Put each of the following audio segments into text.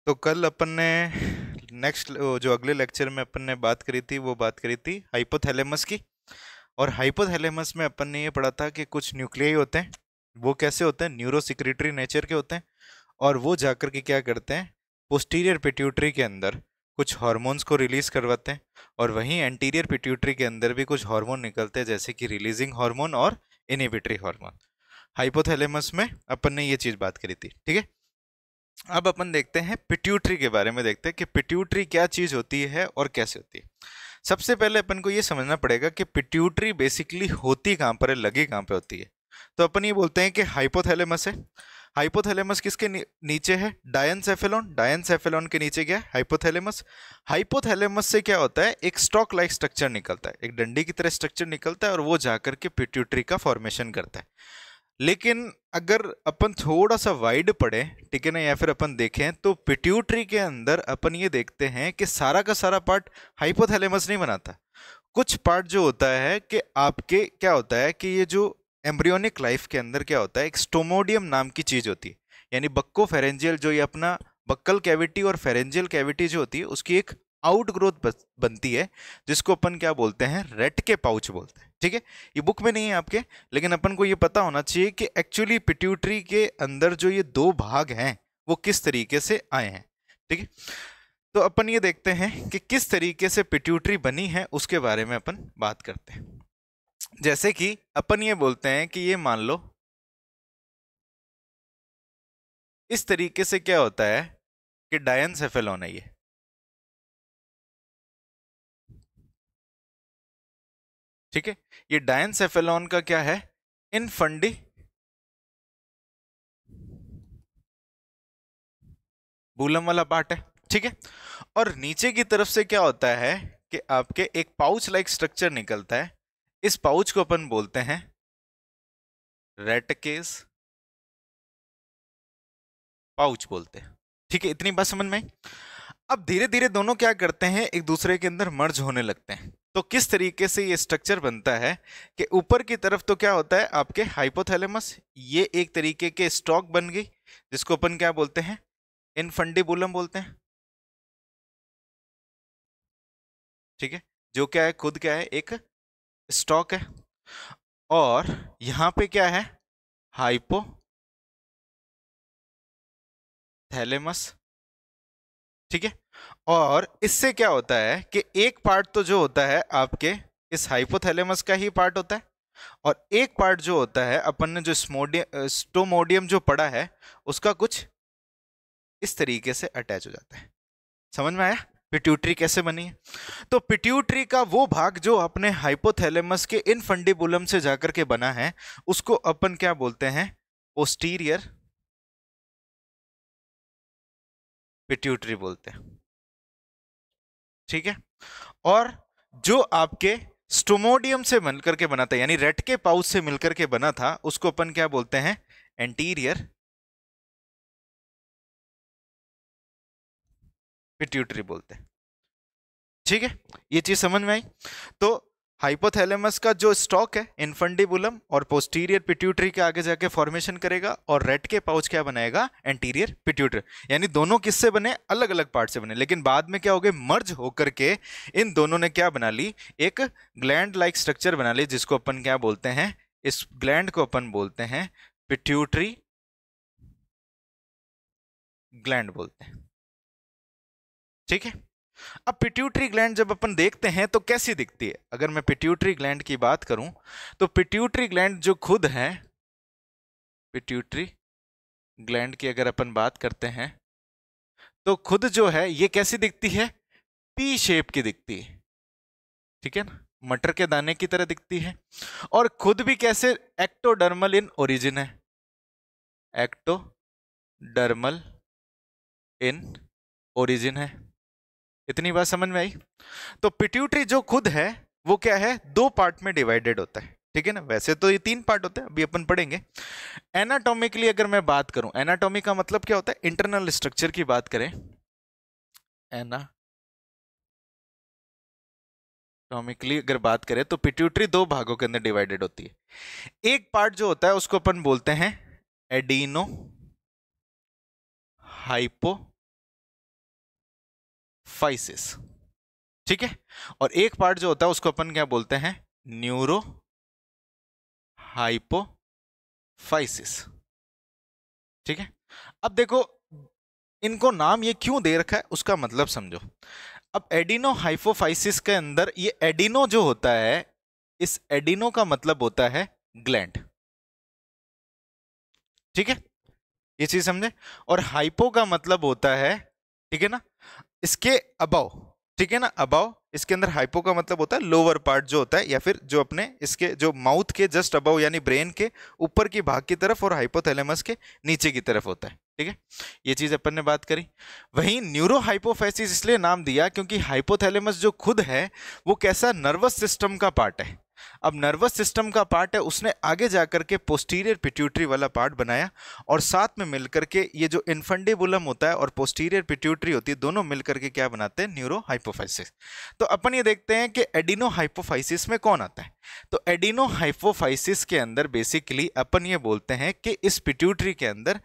तो कल अपन ने नेक्स्ट जो अगले लेक्चर में अपन ने बात करी थी वो बात करी थी हाइपोथैलेमस की। और हाइपोथैलेमस में अपन ने ये पढ़ा था कि कुछ न्यूक्लियाई होते हैं। वो कैसे होते हैं? न्यूरो सिक्रेटरी नेचर के होते हैं। और वो जाकर के क्या करते हैं, पोस्टीरियर पिट्यूटरी के अंदर कुछ हार्मोन्स को रिलीज करवाते हैं। और वहीं एंटीरियर पिट्यूटरी के अंदर भी कुछ हार्मोन निकलते हैं, जैसे कि रिलीजिंग हार्मोन और इनहिबिटरी हार्मोन। हाइपोथैलेमस में अपन ने ये चीज बात करी थी, ठीक है। अब अपन देखते हैं पिट्यूटरी के बारे में, देखते हैं कि पिट्यूटरी क्या चीज होती है और कैसे होती है। सबसे पहले अपन को ये समझना पड़ेगा कि पिट्यूटरी बेसिकली होती कहाँ पर है, लगी कहाँ पे होती है। तो अपन ये बोलते हैं कि हाइपोथैलेमस है। हाइपोथैलेमस किसके नीचे है? डायनसेफेलॉन। डायनसेफेलॉन के नीचे क्या है? हाइपोथैलेमस। हाइपोथैलेमस से क्या होता है, एक स्टॉक लाइक स्ट्रक्चर निकलता है, एक डंडी की तरह स्ट्रक्चर निकलता है और वो जाकर के पिट्यूटरी का फॉर्मेशन करता है। लेकिन अगर अपन थोड़ा सा वाइड पढ़े, ठीक है ना, या फिर अपन देखें तो पिट्यूटरी के अंदर अपन ये देखते हैं कि सारा का सारा पार्ट हाइपोथैलेमस नहीं बनाता। कुछ पार्ट जो होता है कि आपके क्या होता है कि ये जो एम्ब्रियोनिक लाइफ के अंदर क्या होता है, एक स्टोमोडियम नाम की चीज होती है, यानी बक्को फेरेंजियल, जो ये अपना बक्कल कैविटी और फेरेंजियल कैविटी जो होती है उसकी एक आउटग्रोथ बनती है, जिसको अपन क्या बोलते हैं, रेट के पाउच बोलते हैं, ठीक है। ये बुक में नहीं है आपके, लेकिन अपन को ये पता होना चाहिए कि एक्चुअली पिट्यूटरी के अंदर जो ये दो भाग हैं वो किस तरीके से आए हैं, ठीक है। तो अपन ये देखते हैं कि किस तरीके से पिट्यूटरी बनी है, उसके बारे में अपन बात करते हैं। जैसे कि अपन ये बोलते हैं कि ये मान लो इस तरीके से क्या होता है कि डायनसेफेलॉन है ये, ठीक है। ये डायनसेफेलॉन का क्या है, इनफंडी बुलम वाला पार्ट है, ठीक है। और नीचे की तरफ से क्या होता है कि आपके एक पाउच लाइक स्ट्रक्चर निकलता है। इस पाउच को अपन बोलते हैं रेटकेस पाउच बोलते हैं, ठीक है। इतनी बात समझ में आई। अब धीरे धीरे दोनों क्या करते हैं, एक दूसरे के अंदर मर्ज होने लगते हैं। तो किस तरीके से ये स्ट्रक्चर बनता है कि ऊपर की तरफ तो क्या होता है आपके हाइपोथैलेमस, ये एक तरीके के स्टॉक बन गई, जिसको अपन क्या बोलते हैं, इनफंडिबुलम बोलते हैं, ठीक है। जो क्या है, खुद क्या है, एक स्टॉक है। और यहां पे क्या है, हाइपोथैलेमस, ठीक है। और इससे क्या होता है कि एक पार्ट तो जो होता है आपके इस हाइपोथैलेमस का ही पार्ट होता है, और एक पार्ट जो होता है अपन ने जो स्टोमोडियम जो पढ़ा है उसका कुछ इस तरीके से अटैच हो जाता है। समझ में आया पिट्यूटरी कैसे बनी है? तो पिट्यूटरी का वो भाग जो अपने हाइपोथैलेमस के इनफंडिबुलम से जाकर के बना है, उसको अपन क्या बोलते हैं, पोस्टीरियर पिट्यूटरी बोलते हैं, ठीक है। और जो आपके स्टोमोडियम से मिलकर के बना था, यानी रेट के पाउच से मिलकर के बना था, उसको अपन क्या बोलते हैं, एंटीरियर पिट्यूटरी बोलते हैं, ठीक है। ये चीज समझ में आई। तो हाइपोथैलेमस का जो स्टॉक है इनफंडिबुलम और पोस्टीरियर पिट्यूटरी के आगे जाके फॉर्मेशन करेगा, और रेट के पाउच क्या बनाएगा, एंटीरियर पिट्यूटरी। यानी दोनों किससे बने, अलग अलग पार्ट से बने, लेकिन बाद में क्या हो गए, मर्ज होकर के इन दोनों ने क्या बना ली, एक ग्लैंड लाइक स्ट्रक्चर बना ली, जिसको अपन क्या बोलते हैं, इस ग्लैंड को अपन बोलते हैं पिट्यूटरी ग्लैंड बोलते हैं, ठीक है। अब पिट्यूटरी ग्लैंड जब अपन देखते हैं तो कैसी दिखती है? अगर मैं पिट्यूटरी ग्लैंड की बात करूं तो पिट्यूटरी ग्लैंड जो खुद है, पिट्यूटरी ग्लैंड की अगर अपन बात करते हैं तो खुद जो है ये कैसी दिखती है, पी शेप की दिखती है, ठीक है ना, मटर के दाने की तरह दिखती है। और खुद भी कैसे, एक्टोडर्मल इन ओरिजिन है, एक्टोडर्मल इन ओरिजिन है। इतनी बात समझ में आई। तो पिट्यूटरी जो खुद है वो क्या है, दो पार्ट में डिवाइडेड होता है, ठीक है ना। वैसे तो ये तीन पार्ट होते हैं, अभी अपन पढ़ेंगे। एनाटॉमिकली अगर मैं बात करूं, एनाटॉमी का मतलब क्या होता है, इंटरनल स्ट्रक्चर की बात करें, एनाटॉमिकली अगर बात करें तो पिट्यूटरी दो भागों के अंदर डिवाइडेड होती है। एक पार्ट जो होता है उसको अपन बोलते हैं एडिनो हाइपोथैलेमस, फाइसिस, ठीक है। और एक पार्ट जो होता है उसको अपन क्या बोलते हैं, न्यूरो हाइपोफाइसिस, ठीक है। अब देखो इनको नाम ये क्यों दे रखा है उसका मतलब समझो। अब एडिनो हाइपोफाइसिस के अंदर ये एडिनो जो होता है, इस एडिनो का मतलब होता है ग्लैंड, ठीक है, ये चीज समझे। और हाइपो का मतलब होता है, ठीक है ना, इसके अबाव, ठीक है ना, अबाव, इसके अंदर हाइपो का मतलब होता है लोअर पार्ट जो होता है, या फिर जो अपने इसके जो माउथ के जस्ट अबाव यानी ब्रेन के ऊपर की भाग की तरफ, और हाइपोथैलेमस के नीचे की तरफ होता है, ठीक है। ये चीज अपन ने बात करी। वहीं न्यूरो हाइपोफाइसिस इसलिए नाम दिया क्योंकि हाइपोथैलेमस जो खुद है वो कैसा नर्वस सिस्टम का पार्ट है। अब नर्वस सिस्टम का पार्ट है, उसने आगे जाकर के पोस्टीरियर पिट्यूटरी वाला पार्ट बनाया, और साथ में मिलकर के ये जो इन्फंडिबुलम होता है और पोस्टीरियर पिट्यूटरी होती है, दोनों मिलकर के क्या बनाते हैं, न्यूरो हाइपोफाइसिस। तो अपन ये देखते हैं कि एडिनो हाइपोफाइसिस में कौन आता है। तो एडिनो हाइपोफाइसिस के अंदर बेसिकली अपन ये बोलते हैं कि इस पिट्यूटरी के अंदर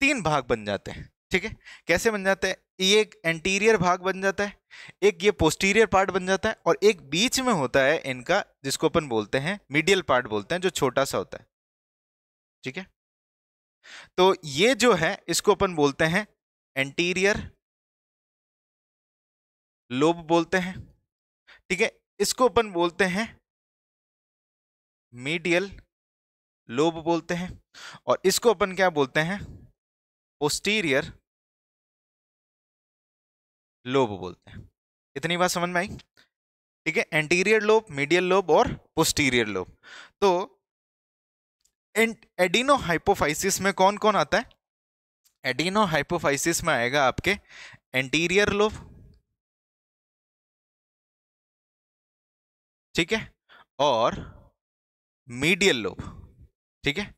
तीन भाग बन जाते हैं, ठीक है। कैसे बन जाते हैं, ये एक एंटीरियर भाग बन जाता है, एक ये पोस्टीरियर पार्ट बन जाता है, और एक बीच में होता है इनका जिसको अपन बोलते हैं मीडियल पार्ट बोलते हैं, जो छोटा सा होता है, ठीक है। तो ये जो है इसको अपन बोलते हैं एंटीरियर लोब बोलते हैं, ठीक है। इसको अपन बोलते हैं मीडियल लोब बोलते हैं, और इसको अपन क्या बोलते हैं, पोस्टीरियर लोब बोलते हैं। इतनी बात समझ में आई, ठीक है। एंटीरियर लोब, मीडियल लोब और पोस्टीरियर लोब। तो एडिनो हाइपोफाइसिस में कौन कौन आता है, एडिनो हाइपोफाइसिस में आएगा आपके एंटीरियर लोब, ठीक है, और मीडियल लोब, ठीक है,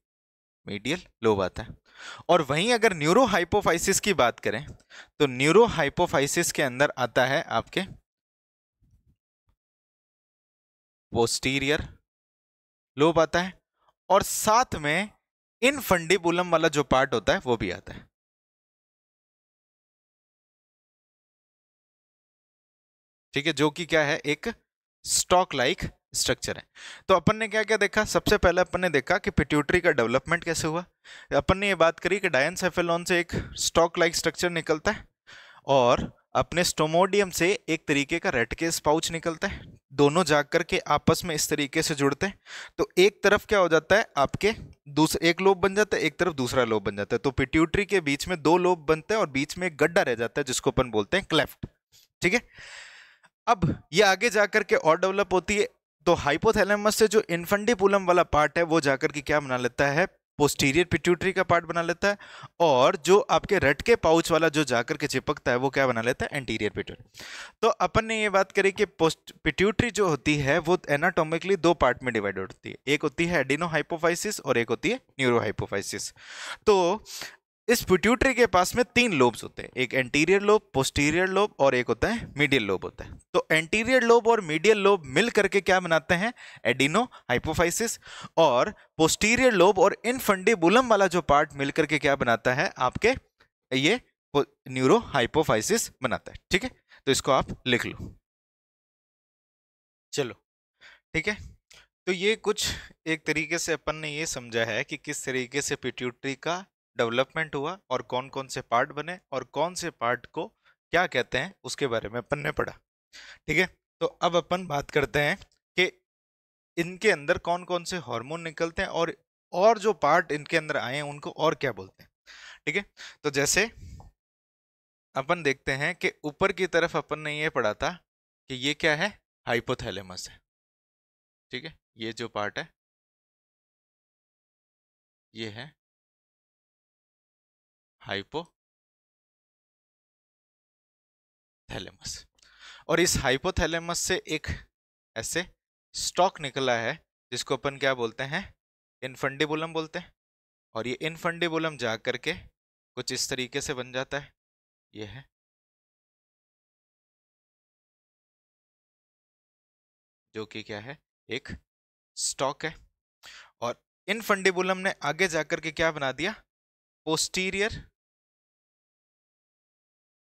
मीडियल लोब आता है। और वहीं अगर न्यूरो हाइपोफाइसिस की बात करें तो न्यूरो हाइपोफाइसिस के अंदर आता है आपके पोस्टीरियर लोब आता है, और साथ में इनफंडिबुलम वाला जो पार्ट होता है वो भी आता है, ठीक है, जो कि क्या है, एक स्टॉक लाइक स्ट्रक्चर है। तो अपन ने क्या क्या देखा, सबसे पहले अपन ने देखा कि पिट्यूटरी का डेवलपमेंट कैसे हुआ। अपन ने ये बात करी कि डायनसेफेलॉन से एक स्टॉक लाइक स्ट्रक्चर निकलता है, और अपने स्टोमोडियम से एक तरीके का रेटकेस पाउच निकलता है, दोनों जाकर के आपस में इस तरीके से जुड़ते हैं। तो एक तरफ क्या हो जाता है आपके, दूसरा एक लोब बन जाता है, एक तरफ दूसरा लोब बन जाता है। तो पिट्यूटरी के बीच में दो लोब बनते हैं और बीच में एक गड्ढा रह जाता है जिसको अपन बोलते हैं क्लेफ्ट, ठीक है। अब ये आगे जाकर के और डेवलप होती है, तो हाइपोथैलेमस से जो इन्फंडिबुलम वाला पार्ट है वो जाकर के क्या बना लेता है, पोस्टीरियर पिट्यूटरी का पार्ट बना लेता है, और जो आपके रट के पाउच वाला जो जाकर के चिपकता है वो क्या बना लेता है, एंटीरियर पिट्यूटरी। तो अपन ने ये बात करी कि पोस्ट पिट्यूटरी जो होती है वो एनाटोमिकली दो पार्ट में डिवाइड होती है, एक होती है एडिनो हाइपोफाइसिस और एक होती है न्यूरो हाइपोफाइसिस। तो इस पिट्यूटरी के पास में तीन लोब्स होते हैं, एक एंटीरियर लोब, पोस्टीरियर लोब और एक होता है मीडियल लोब होता है। तो एंटीरियर लोब और मीडियल लोब मिल करके क्या बनाते हैं, एडिनो हाइपोफाइसिस, और पोस्टीरियर लोब और इनफंडिबुलम वाला जो पार्ट मिल करके क्या बनाता है आपके, ये न्यूरो हाइपोफाइसिस बनाता है, ठीक है। तो इसको आप लिख लो, चलो, ठीक है। तो ये कुछ एक तरीके से अपन ने ये समझा है कि किस तरीके से पिट्यूटरी का डेवलपमेंट हुआ और कौन कौन से पार्ट बने और कौन से पार्ट को क्या कहते हैं उसके बारे में अपन ने पढ़ा, ठीक है। तो अब अपन बात करते हैं कि इनके अंदर कौन कौन से हार्मोन निकलते हैं, और जो पार्ट इनके अंदर आए हैं उनको और क्या बोलते हैं, ठीक है। तो जैसे अपन देखते हैं कि ऊपर की तरफ अपन ने ये पढ़ा था कि ये क्या है, हाइपोथैलेमस है, ठीक है। ये जो पार्ट है ये है हाइपोथैलेमस, और इस हाइपोथैलेमस से एक ऐसे स्टॉक निकला है जिसको अपन क्या बोलते हैं, इनफंडिबुलम बोलते हैं। और ये इनफंडिबुलम जा करके कुछ इस तरीके से बन जाता है, ये है, जो कि क्या है, एक स्टॉक है। और इनफंडिबुलम ने आगे जाकर के क्या बना दिया, पोस्टीरियर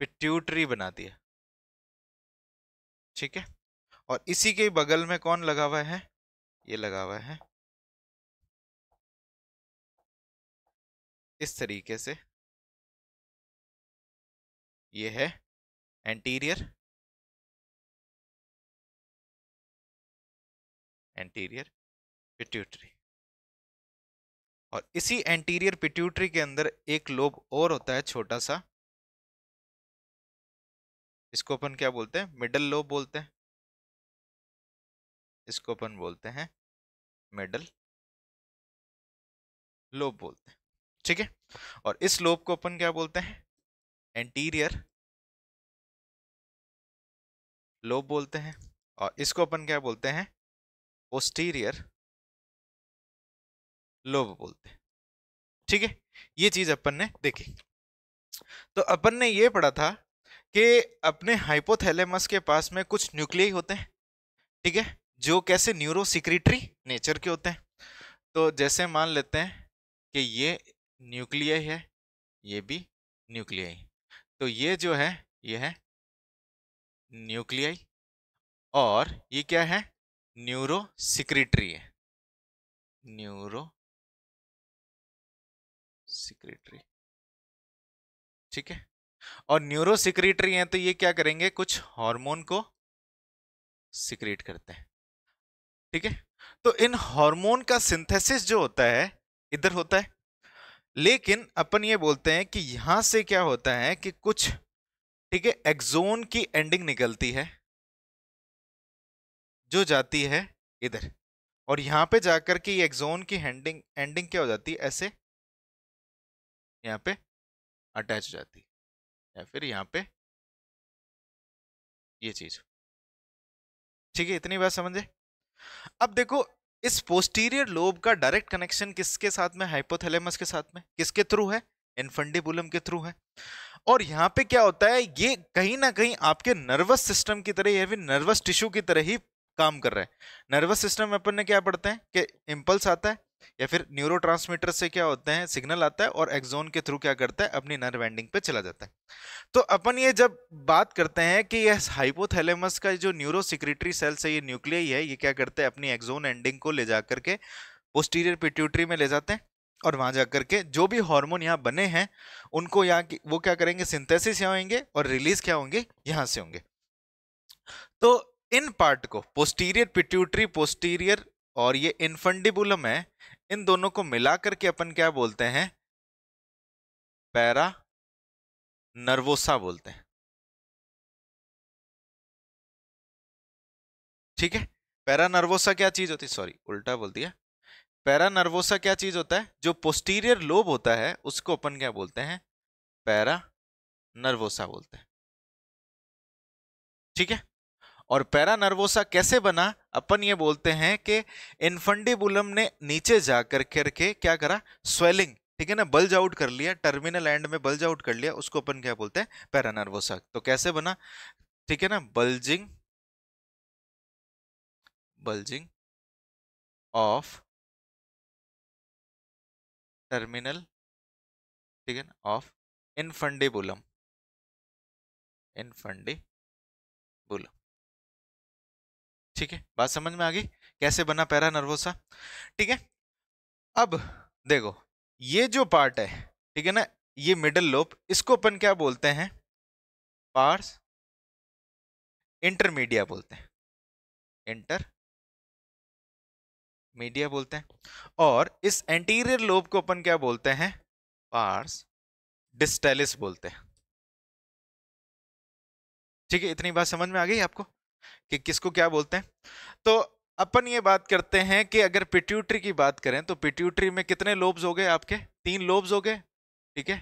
पिट्यूटरी बना दिया, ठीक है। और इसी के बगल में कौन लगा हुआ है, ये लगा हुआ है इस तरीके से, ये है एंटीरियर, एंटीरियर पिट्यूटरी। और इसी एंटीरियर पिट्यूटरी के अंदर एक लोब और होता है छोटा सा, इसको अपन क्या बोलते हैं, मिडल लोब बोलते हैं, इसको अपन बोलते हैं मिडल लोब बोलते हैं। ठीक है। और इस लोब को अपन क्या बोलते हैं, एंटीरियर लोब बोलते हैं। और इसको अपन क्या बोलते हैं, पोस्टीरियर लोब बोलते हैं। ठीक है। ये चीज अपन ने देखी। तो अपन ने ये पढ़ा था कि अपने हाइपोथैलेमस के पास में कुछ न्यूक्लियाई होते हैं, ठीक है, जो कैसे न्यूरो सिक्रीटरी नेचर के होते हैं। तो जैसे मान लेते हैं कि ये न्यूक्लियाई है, ये भी न्यूक्लियाई, तो ये जो है ये है न्यूक्लियाई, और ये क्या है, न्यूरो सिक्रीटरी है, न्यूरो सिक्रीटरी। ठीक है। और न्यूरो सिक्रीटरी हैं तो ये क्या करेंगे, कुछ हार्मोन को सिक्रीट करते हैं। ठीक है। तो इन हार्मोन का सिंथेसिस जो होता है इधर होता है, लेकिन अपन ये बोलते हैं कि यहां से क्या होता है कि कुछ, ठीक है, एक्सोन की एंडिंग निकलती है जो जाती है इधर, और यहां पे जाकर के ये एक्सोन की एंडिंग एंडिंग क्या हो जाती है, ऐसे यहाँ पे अटैच हो जाती है, या फिर यहाँ पे ये चीज। ठीक है, इतनी बात समझे। अब देखो, इस पोस्टीरियर लोब का डायरेक्ट कनेक्शन किसके साथ में, हाइपोथैलेमस के साथ में, किसके थ्रू है, इनफंडिबुलम के थ्रू है। और यहाँ पे क्या होता है, ये कहीं ना कहीं आपके नर्वस सिस्टम की तरह या फिर नर्वस टिश्यू की तरह ही काम कर रहा है। नर्वस सिस्टम में अपन ने क्या पढ़ते हैं कि इंपल्स आता है या फिर न्यूरोट्रांसमीटर से क्या होते हैं, सिग्नल आता है, और एक्सोन के थ्रू क्या करता है, अपनी नर्व एंडिंग पे चला जाता है। तो अपन ये जब बात करते हैं कि यह हाइपोथैलेमस का जो न्यूरो सिक्रीटरी सेल्स है, ये न्यूक्लियाई है, ये क्या करते हैं, अपनी एक्सोन एंडिंग को ले जाकर के पोस्टीरियर पिट्यूटरी में ले जाते हैं, और वहां जाकर के जो भी हार्मोन यहाँ बने हैं उनको यहाँ वो क्या करेंगे, सिंथेसिस यहाँ होंगे, और रिलीज क्या होंगे, यहाँ से होंगे। तो इन पार्ट को पोस्टीरियर पिट्यूटरी, पोस्टीरियर और ये इनफंडिबुलम है, इन दोनों को मिलाकर के अपन क्या बोलते हैं, पैरा नर्वोसा बोलते हैं। ठीक है। पैरा नर्वोसा क्या चीज होती है, सॉरी उल्टा बोल दिया, पैरा नर्वोसा क्या चीज होता है, जो पोस्टीरियर लोब होता है उसको अपन क्या बोलते हैं, पैरा नर्वोसा बोलते हैं। ठीक है। और पैरा नर्वोसा कैसे बना, अपन ये बोलते हैं कि इनफंडिबुलम ने नीचे जाकर करके क्या करा, स्वेलिंग, ठीक है ना, बल्ज आउट कर लिया, टर्मिनल एंड में बल्ज आउट कर लिया, उसको अपन क्या बोलते हैं, पैरा नर्वोसा। तो कैसे बना, ठीक है ना, बल्जिंग, बल्जिंग ऑफ टर्मिनल, ठीक है ना, ऑफ इनफंडिबुलम, इनफंडिबुलम। ठीक है, बात समझ में आ गई, कैसे बना पैरा नर्वोसा। ठीक है। अब देखो, ये जो पार्ट है, ठीक है ना, ये मिडल लोब, इसको अपन क्या बोलते हैं, पार्स इंटरमीडिया बोलते हैं, इंटर मीडिया बोलते हैं। और इस एंटीरियर लोब को अपन क्या बोलते हैं, पार्स डिस्टेलिस बोलते हैं। ठीक है, इतनी बात समझ में आ गई आपको कि किसको क्या बोलते हैं। तो अपन ये बात करते हैं कि अगर पिट्यूटरी की बात करें तो पिट्यूटरी में कितने लोब्स हो गए आपके, 3 लोब्स हो गए। ठीक है,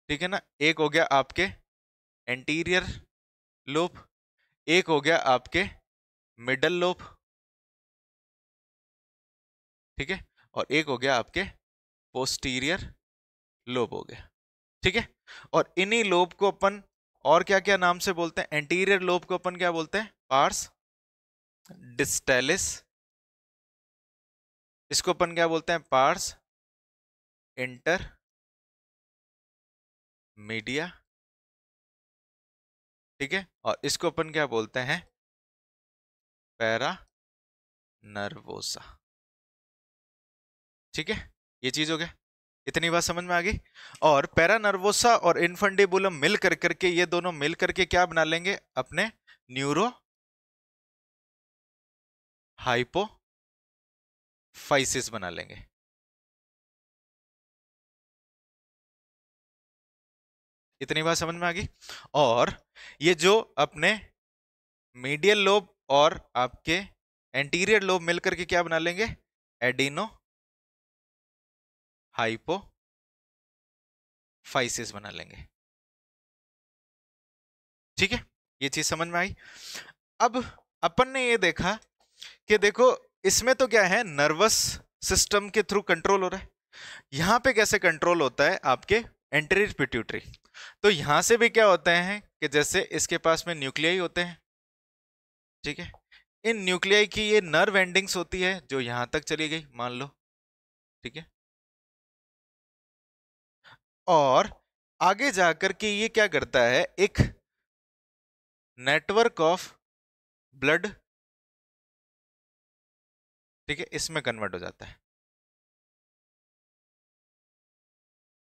ठीक है ना, एक हो गया आपके एंटीरियर लोब, एक हो गया आपके मिडल लोब, ठीक है, और एक हो गया आपके पोस्टीरियर लोब हो गया। ठीक है। और इन्हीं लोब को अपन और क्या क्या नाम से बोलते हैं, एंटीरियर लोब को अपन क्या बोलते हैं, पार्स डिस्टेलिस, इसको अपन क्या बोलते हैं, पार्स इंटर मीडिया, ठीक है, और इसको अपन क्या बोलते हैं, पैरा नर्वोसा। ठीक है, ये चीज हो गया, इतनी बात समझ में आ गई। और पैरा नर्वोसा और इनफंडिबुलम मिल कर करके, ये दोनों मिल करके क्या बना लेंगे, अपने न्यूरो हाइपोफाइसिस बना लेंगे। इतनी बात समझ में आ गई। और ये जो अपने मीडियल लोब और आपके एंटीरियर लोब मिलकर के क्या बना लेंगे, एडिनो हाइपोफाइसिस बना लेंगे। ठीक है, ये चीज समझ में आई। अब अपन ने ये देखा कि देखो, इसमें तो क्या है, नर्वस सिस्टम के थ्रू कंट्रोल हो रहा है। यहां पे कैसे कंट्रोल होता है, आपके एंटीरियर पिट्यूटरी। तो यहां से भी क्या होते हैं कि जैसे इसके पास में न्यूक्लियाई होते हैं। ठीक है, इन न्यूक्लियाई की ये नर्व एंडिंग्स होती है जो यहां तक चली गई, मान लो। ठीक है, और आगे जाकर के ये क्या करता है, एक नेटवर्क ऑफ ब्लड, ठीक है, इसमें कन्वर्ट हो जाता है।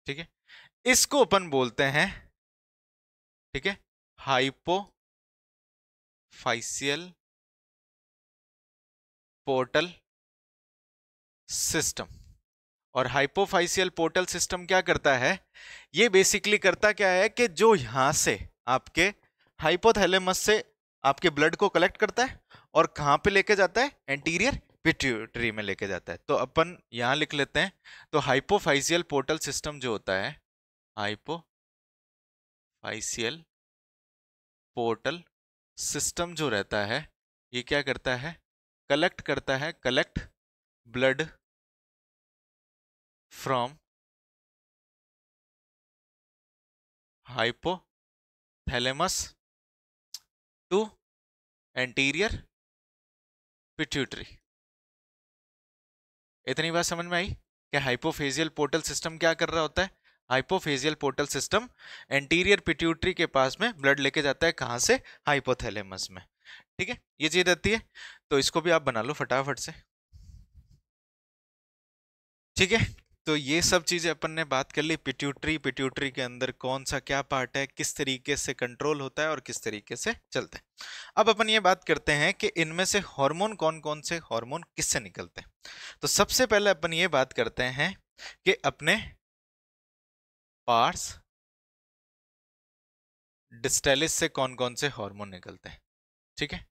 ठीक है, इसको अपन बोलते हैं, ठीक है, हाइपोफाइसियल पोर्टल सिस्टम। और हाइपोफाइसियल पोर्टल सिस्टम क्या करता है, ये बेसिकली करता क्या है कि जो यहां से आपके हाइपोथैलेमस से आपके ब्लड को कलेक्ट करता है और कहां पे लेके जाता है, एंटीरियर पिट्यूटरी में लेके जाता है। तो अपन यहां लिख लेते हैं, तो हाइपोफाइसियल पोर्टल सिस्टम जो होता है, हाइपोफाइसियल पोर्टल सिस्टम जो रहता है, ये क्या करता है, कलेक्ट करता है, collect blood from hypothalamus to anterior pituitary. इतनी बात समझ में आई कि हाइपोफेजियल पोर्टल सिस्टम क्या कर रहा होता है, हाइपोफेजियल पोर्टल सिस्टम एंटीरियर पिट्यूटरी के पास में ब्लड लेके जाता है, कहां से, हाइपोथैलेमस में। ठीक है, ये चीज रहती है। तो इसको भी आप बना लो फटाफट से। ठीक है, तो ये सब चीजें अपन ने बात कर ली, पिट्यूटरी, पिट्यूटरी के अंदर कौन सा क्या पार्ट है, किस तरीके से कंट्रोल होता है और किस तरीके से चलता है। अब अपन ये बात करते हैं कि इनमें से हार्मोन, कौन कौन से हार्मोन किससे निकलते हैं। तो सबसे पहले अपन ये बात करते हैं कि अपने पार्स डिस्टेलिस से कौन कौन से हार्मोन निकलते हैं। ठीक है,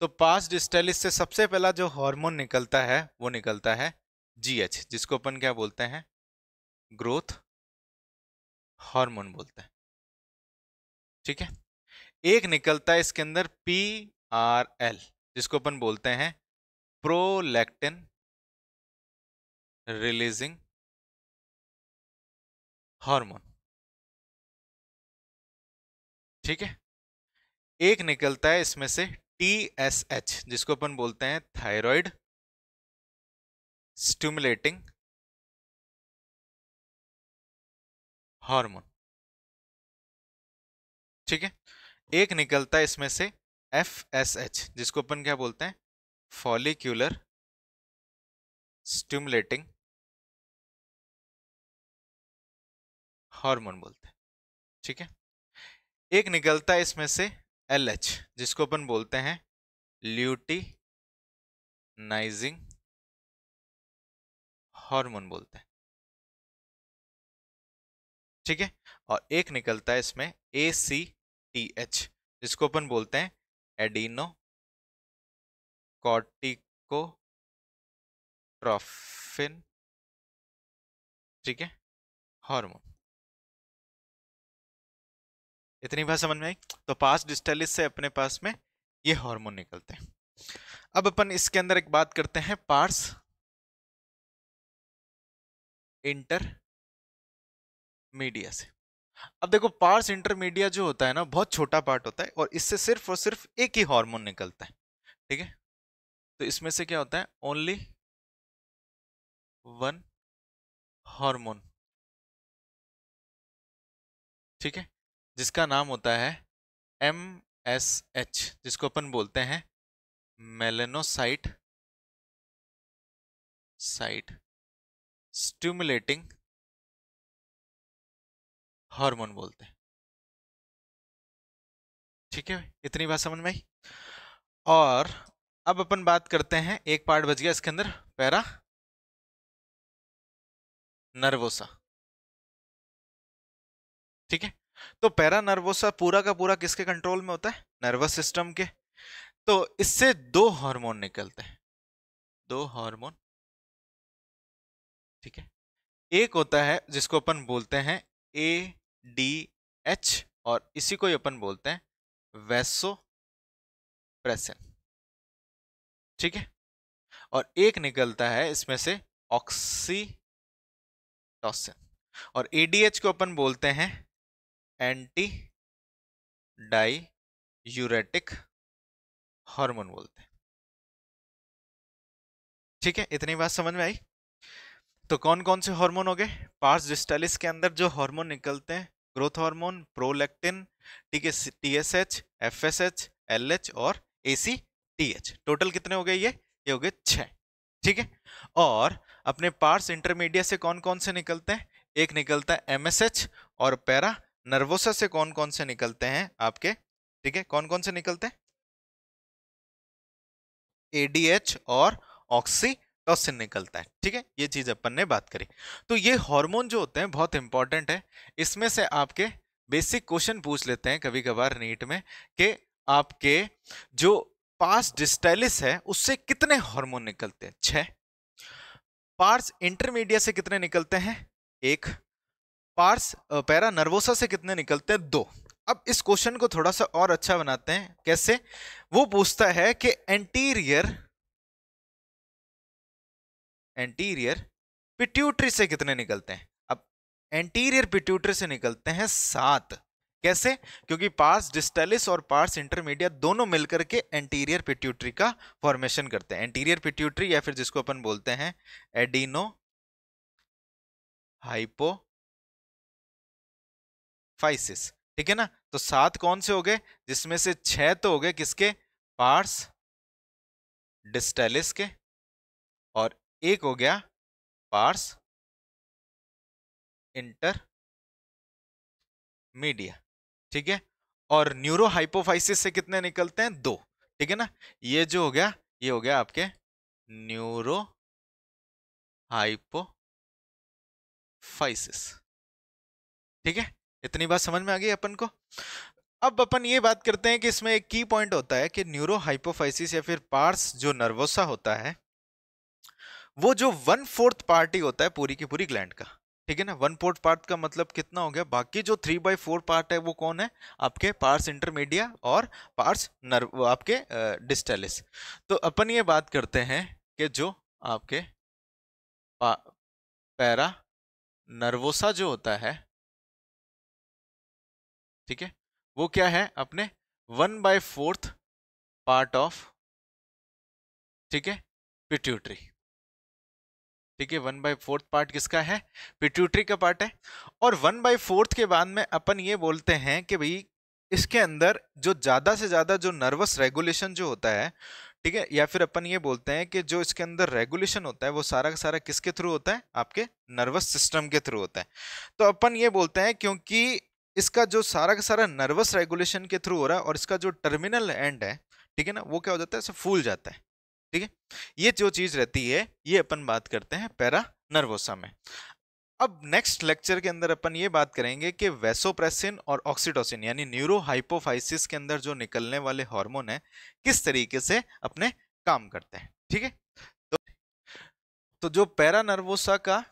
तो पार्स डिस्टेलिस से सबसे पहला जो हार्मोन निकलता है वो निकलता है जीएच, जिसको अपन क्या बोलते हैं, ग्रोथ हार्मोन बोलते हैं। ठीक है, एक निकलता है इसके अंदर पीआरएल, जिसको अपन बोलते हैं प्रोलैक्टिन रिलीजिंग हार्मोन। ठीक है, एक निकलता है इसमें से टीएसएच, जिसको अपन बोलते हैं थायराइड स्टिमुलेटिंग हार्मोन। ठीक है, एक निकलता है इसमें से एफएसएच, जिसको अपन क्या बोलते हैं, फॉलिक्यूलर स्टिमुलेटिंग हार्मोन बोलते हैं। ठीक है, एक निकलता है इसमें से एलएच, जिसको अपन बोलते हैं ल्यूटिनाइजिंग हार्मोन बोलते हैं। ठीक है, और एक निकलता है इसमें एसीटीएच, जिसको अपन बोलते हैं एडिनो कॉर्टिकोट्रोफिन, ठीक है, हार्मोन। इतनी बात समझ में आई। तो पास डिस्टेलिस से अपने पास में ये हार्मोन निकलते हैं। अब अपन इसके अंदर एक बात करते हैं, पार्स इंटरमीडिया से। अब देखो, पार्स इंटरमीडिया जो होता है ना, बहुत छोटा पार्ट होता है और इससे सिर्फ और सिर्फ एक ही हार्मोन निकलता है। ठीक है, तो इसमें से क्या होता है, ओनली वन हार्मोन। ठीक है, जिसका नाम होता है MSH, जिसको अपन बोलते हैं मेलेनोसाइट स्टिमुलेटिंग हार्मोन बोलते हैं। ठीक है, इतनी बात समझ में आई। और अब अपन बात करते हैं, एक पार्ट बच गया इसके अंदर, पैरा नर्वोसा। ठीक है, तो पैरा नर्वोसा पूरा का पूरा किसके कंट्रोल में होता है? नर्वस सिस्टम के। तो इससे दो हार्मोन निकलते हैं, दो हार्मोन। ठीक है, एक होता है जिसको अपन बोलते हैं ADH, और इसी को ही अपन बोलते हैं वैसोप्रेसिन। ठीक है, और एक निकलता है इसमें से ऑक्सीटोसिन, और ADH को अपन बोलते हैं एंटी डाईयूरेटिक हार्मोन बोलते हैं। ठीक है, इतनी बात समझ में आई। तो कौन कौन से हार्मोन हो गए? पार्स डिस्टालिस के अंदर जो हार्मोन निकलते हैं, ग्रोथ हार्मोन, प्रोलैक्टिन, ठीक है, TSH, FSH, LH और ACTH। टोटल कितने हो गए? ये हो गए 6। ठीक है, और अपने पार्स इंटरमीडिएट से कौन कौन से निकलते हैं? एक निकलता है MSH, और पैरा नर्वोसा से कौन कौन से निकलते हैं आपके? ठीक है, कौन कौन से निकलते हैं? ADH और ऑक्सीटोसिन निकलता है। ठीक है, ये चीज अपन ने बात करी। तो ये हार्मोन जो होते हैं बहुत इंपॉर्टेंट है। इसमें से आपके बेसिक क्वेश्चन पूछ लेते हैं कभी कभार नीट में, कि आपके जो पार्स डिस्टालिस है उससे कितने हार्मोन निकलते हैं? 6। पार्स इंटरमीडिएट से कितने निकलते हैं? 1। पार्स पैरा नर्वोसा से कितने निकलते हैं? 2। अब इस क्वेश्चन को थोड़ा सा और अच्छा बनाते हैं। कैसे? वो पूछता है कि एंटीरियर पिट्यूटरी से कितने निकलते हैं? अब एंटीरियर पिट्यूटरी से निकलते हैं 7। कैसे? क्योंकि पार्स डिस्टालिस और पार्स इंटरमीडिएट दोनों मिलकर के एंटीरियर पिट्यूटरी का फॉर्मेशन करते हैं। एंटीरियर पिट्यूटरी, या फिर जिसको अपन बोलते हैं एडिनो हाइपोफाइसिस। ठीक है ना? तो 7 कौन से हो गए? जिसमें से 6 तो हो गए किसके? पार्स डिस्टालिस के, और एक हो गया पार्स इंटरमीडिया। ठीक है, और न्यूरो हाइपोफाइसिस से कितने निकलते हैं? 2। ठीक है ना? ये जो हो गया, ये हो गया आपके न्यूरो हाइपोफाइसिस। ठीक है, इतनी बात समझ में आ गई अपन को। अब अपन ये बात करते हैं कि इसमें एक की पॉइंट होता है कि न्यूरो हाइपोफाइसिस या फिर पार्स जो नर्वोसा होता है, वो जो 1/4 पार्ट ही होता है पूरी की पूरी ग्लैंड का। ठीक है ना? 1/4 पार्ट का मतलब कितना हो गया? बाकी जो 3/4 पार्ट है वो कौन है? आपके पार्स इंटरमीडिया और पार्स नर्व आपके डिस्टालिस। तो अपन ये बात करते हैं कि जो आपके पैरा नर्वोसा जो होता है, ठीक है, वो क्या है? अपने 1/4 पार्ट ऑफ, ठीक है, पिट्यूटरी। ठीक है, 1/4 पार्ट किसका है? पिट्यूटरी का पार्ट है। और 1/4 के बाद में अपन ये बोलते हैं कि भाई इसके अंदर जो ज्यादा से ज्यादा जो नर्वस रेगुलेशन जो होता है, ठीक है, या फिर अपन ये बोलते हैं कि जो इसके अंदर रेगुलेशन होता है वो सारा का सारा किसके थ्रू होता है? आपके नर्वस सिस्टम के थ्रू होता है। तो अपन ये बोलते हैं क्योंकि इसका जो सारा का सारा नर्वस रेगुलेशन के थ्रू हो रहा है, और इसका जो टर्मिनल एंड है, ठीक है ना, वो क्या हो जाता है? फूल जाता है। ठीक है, ये जो चीज रहती है ये अपन बात करते हैं पैरा नर्वोसा में। अब नेक्स्ट लेक्चर के अंदर अपन ये बात करेंगे कि वैसोप्रेसिन और ऑक्सीटोसिन यानी न्यूरो हाइपोफाइसिस के अंदर जो निकलने वाले हार्मोन है किस तरीके से अपने काम करते हैं। ठीक है, तो, तो जो पैरा नर्वोसा का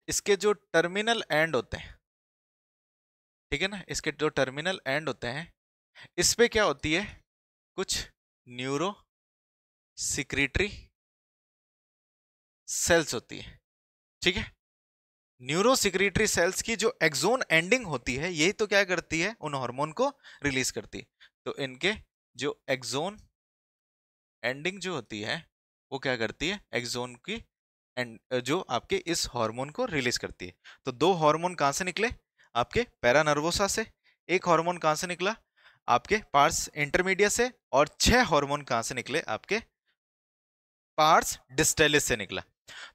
इसके जो टर्मिनल एंड होते हैं, ठीक है ना, इसके जो टर्मिनल एंड होते हैं, इस पे क्या होती है? कुछ न्यूरो सिक्रीटरी सेल्स होती है। ठीक है, न्यूरो सिक्रीटरी सेल्स की जो एक्सोन एंडिंग होती है यही तो क्या करती है? उन हार्मोन को रिलीज करती है। तो इनके जो एक्सोन एंडिंग जो होती है वो क्या करती है? एक्सोन की एंड जो आपके इस हार्मोन को रिलीज करती है। तो दो हार्मोन कहां से निकले? आपके पैरा नर्वोसा से। एक हार्मोन कहां से निकला? आपके पार्स इंटरमीडिया से, और 6 हार्मोन कहां से निकले? आपके पार्स डिस्टेलिस से निकला।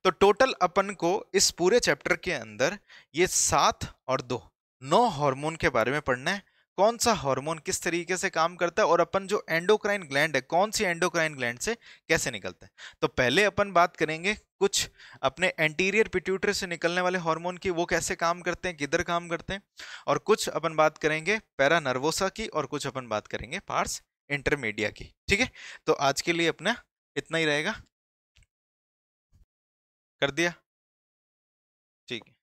तो टोटल अपन को इस पूरे चैप्टर के अंदर ये 7 और 2 9 हार्मोन के बारे में पढ़ना है। कौन सा हार्मोन किस तरीके से काम करता है, और अपन जो एंडोक्राइन ग्लैंड है, कौन सी एंडोक्राइन ग्लैंड से कैसे निकलता है। तो पहले अपन बात करेंगे कुछ अपने एंटीरियर पिट्यूटरी से निकलने वाले हार्मोन की, वो कैसे काम करते हैं, किधर काम करते हैं। और कुछ अपन बात करेंगे पैरा नर्वोसा की, और कुछ अपन बात करेंगे पार्स इंटरमीडिया की। ठीक है, तो आज के लिए अपना इतना ही रहेगा। कर दिया? ठीक है।